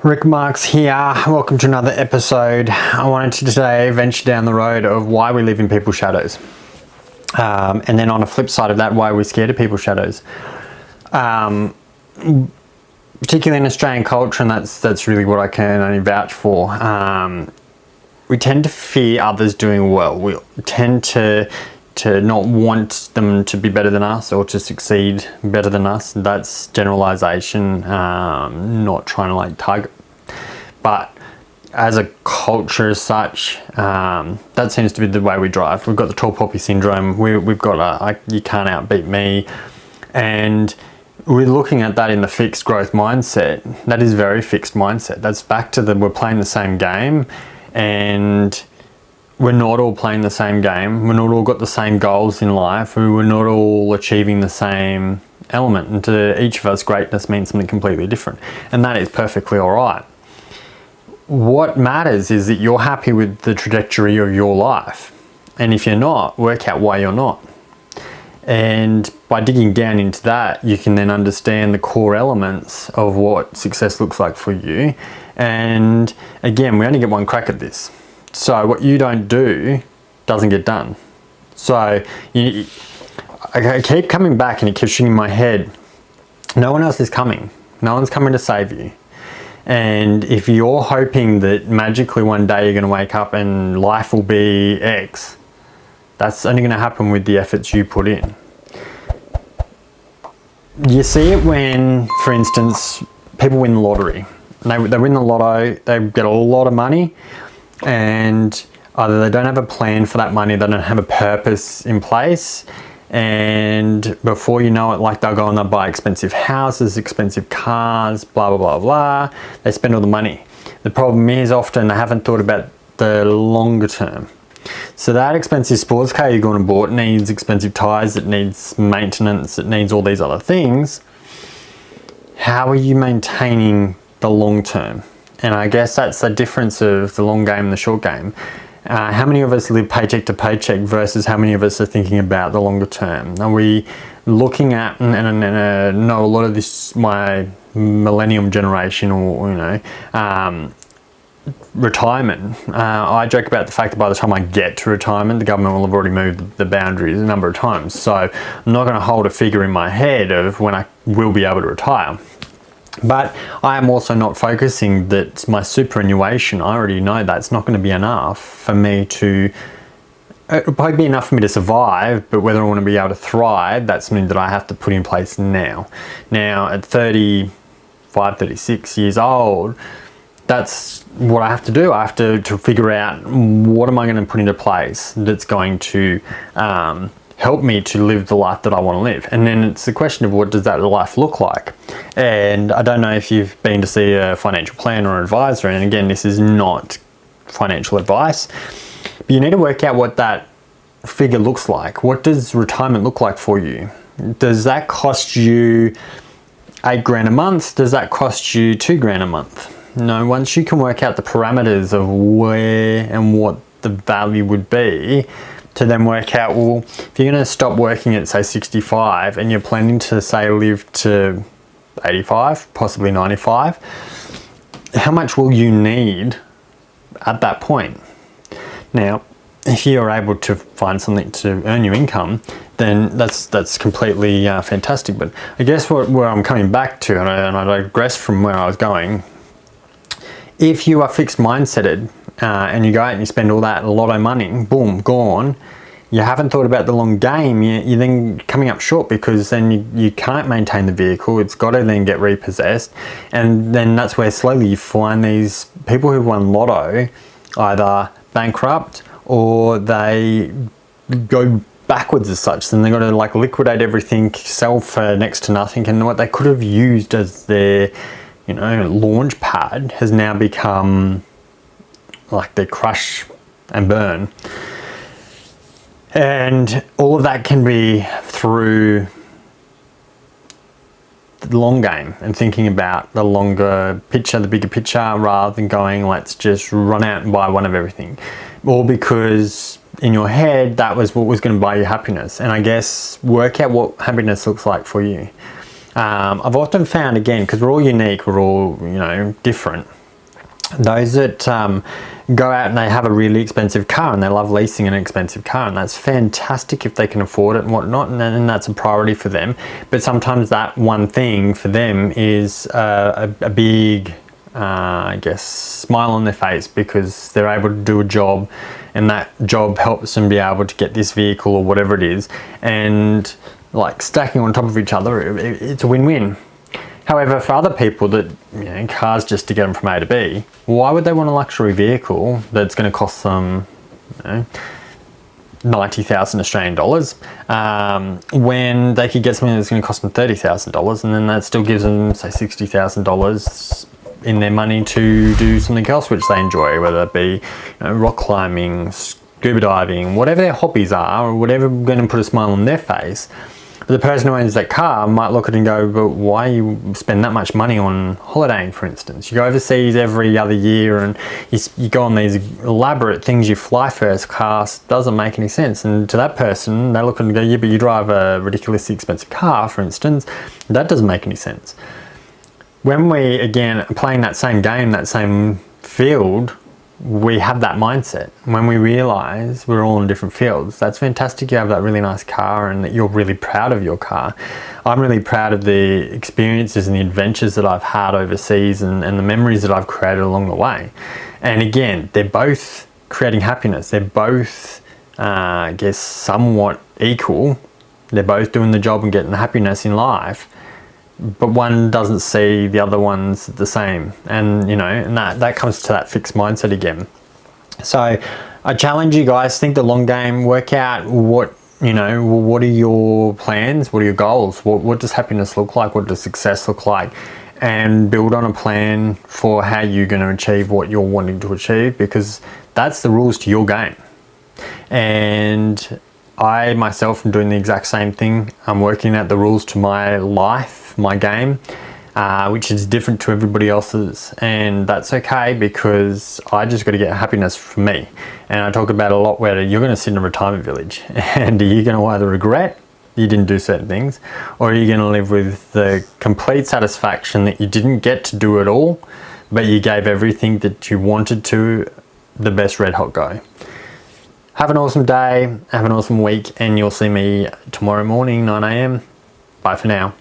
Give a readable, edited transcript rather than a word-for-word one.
Rick Marks here. Welcome to another episode. I wanted to today venture down the road of why we live in people's shadows. And then on the flip side of that, why we're scared of people's shadows. Particularly in Australian culture, and that's really what I can only vouch for. We tend to fear others doing well. We tend to not want them to be better than us or to succeed better than us. That's generalization, not trying to target. But as a culture as such, that seems to be the way we drive. We've got the tall poppy syndrome. We've got you can't outbeat me. And we're looking at that in the fixed growth mindset. That is very fixed mindset. That's back to we're playing the same game, and we're not all playing the same game. We're not all got the same goals in life. We're not all achieving the same element. And to each of us, greatness means something completely different. And that is perfectly all right. What matters is that you're happy with the trajectory of your life. And if you're not, work out why you're not. And by digging down into that, you can then understand the core elements of what success looks like for you. And again, we only get one crack at this. So what you don't do doesn't get done. So I keep coming back and it keeps shooting in my head. No one else is coming. No one's coming to save you. And if you're hoping that magically one day you're going to wake up and life will be X, that's only going to happen with the efforts you put in. You see it when, for instance, people win the lottery. They win the lotto, they get a lot of money, and either they don't have a plan for that money, they don't have a purpose in place, and before you know it, they'll go and they'll buy expensive houses, expensive cars, blah blah blah blah. They spend all the money. The problem is often they haven't thought about the longer term. So that expensive sports car you're going to bought needs expensive tires, it needs maintenance, it needs all these other things. How are you maintaining the long term? And I guess that's the difference of the long game and the short game. How many of us live paycheck to paycheck versus how many of us are thinking about the longer term? Are we looking at, and I know a lot of this, my millennium generation or, retirement. I joke about the fact that by the time I get to retirement, the government will have already moved the boundaries a number of times. So I'm not going to hold a figure in my head of when I will be able to retire. But I am also not focusing that my superannuation, I already know that's not going to be enough for me to, it'll probably be enough for me to survive, but whether I want to be able to thrive, that's something that I have to put in place now. Now at 35, 36 years old, that's what I have to do. I have to figure out what am I going to put into place that's going to help me to live the life that I want to live. And then it's the question of what does that life look like? And I don't know if you've been to see a financial planner or advisor, and again, this is not financial advice, but you need to work out what that figure looks like. What does retirement look like for you? Does that cost you $8,000 a month? Does that cost you $2,000 a month? No, once you can work out the parameters of where and what the value would be, to then work out, well, if you're going to stop working at say 65 and you're planning to say live to 85, possibly 95, how much will you need at that point? Now, if you're able to find something to earn your income, then that's completely fantastic. But I guess where I'm coming back to, and I digress from where I was going, if you are fixed mindseted and you go out and you spend all that lotto money, boom, gone, you haven't thought about the long game, you're then coming up short, because then you can't maintain the vehicle. It's got to then get repossessed. And then that's where slowly you find these people who've won lotto either bankrupt or they go backwards as such. Then they've got to liquidate everything, sell for next to nothing. And what they could have used as their launch pad has now become their crush and burn. And all of that can be through the long game and thinking about the longer picture, the bigger picture, rather than going, let's just run out and buy one of everything. All because in your head, that was what was going to buy you happiness. And I guess work out what happiness looks like for you. I've often found, again, because we're all unique, we're all, different, Those that go out and they have a really expensive car and they love leasing an expensive car, and that's fantastic if they can afford it and whatnot, and that's a priority for them. But sometimes that one thing for them is a big, I guess, smile on their face because they're able to do a job, and that job helps them be able to get this vehicle or whatever it is, and like stacking on top of each other, it's a win-win. However, for other people that, cars just to get them from A to B, why would they want a luxury vehicle that's going to cost them, 90,000 Australian dollars, when they could get something that's going to cost them $30,000, and then that still gives them, say, $60,000 in their money to do something else which they enjoy, whether it be rock climbing, scuba diving, whatever their hobbies are, or whatever going to put a smile on their face. The person who owns that car might look at it and go, but why you spend that much money on holidaying, for instance? You go overseas every other year and you go on these elaborate things, you fly first class, doesn't make any sense. And to that person, they look at it and go, yeah, but you drive a ridiculously expensive car, for instance, that doesn't make any sense. When we, again, are playing that same game, that same field, we have that mindset. When we realize we're all in different fields, that's fantastic. You have that really nice car and that you're really proud of your car. I'm really proud of the experiences and the adventures that I've had overseas and the memories that I've created along the way. And again, they're both creating happiness. They're both, I guess, somewhat equal. They're both doing the job and getting the happiness in life. But one doesn't see the other one's the same, and and that comes to that fixed mindset again. So I challenge you guys, think the long game, work out what are your plans, what are your goals, what does happiness look like, what does success look like, and build on a plan for how you're going to achieve what you're wanting to achieve, because that's the rules to your game. And I myself am doing the exact same thing. I'm working out the rules to my life, my game, which is different to everybody else's, and that's okay, because I just got to get happiness from me. And I talk about a lot where you're going to sit in a retirement village and you're going to either regret you didn't do certain things, or you're going to live with the complete satisfaction that you didn't get to do it all, but you gave everything that you wanted to the best red hot go. Have an awesome day, have an awesome week, and you'll see me tomorrow morning, 9 a.m. Bye for now.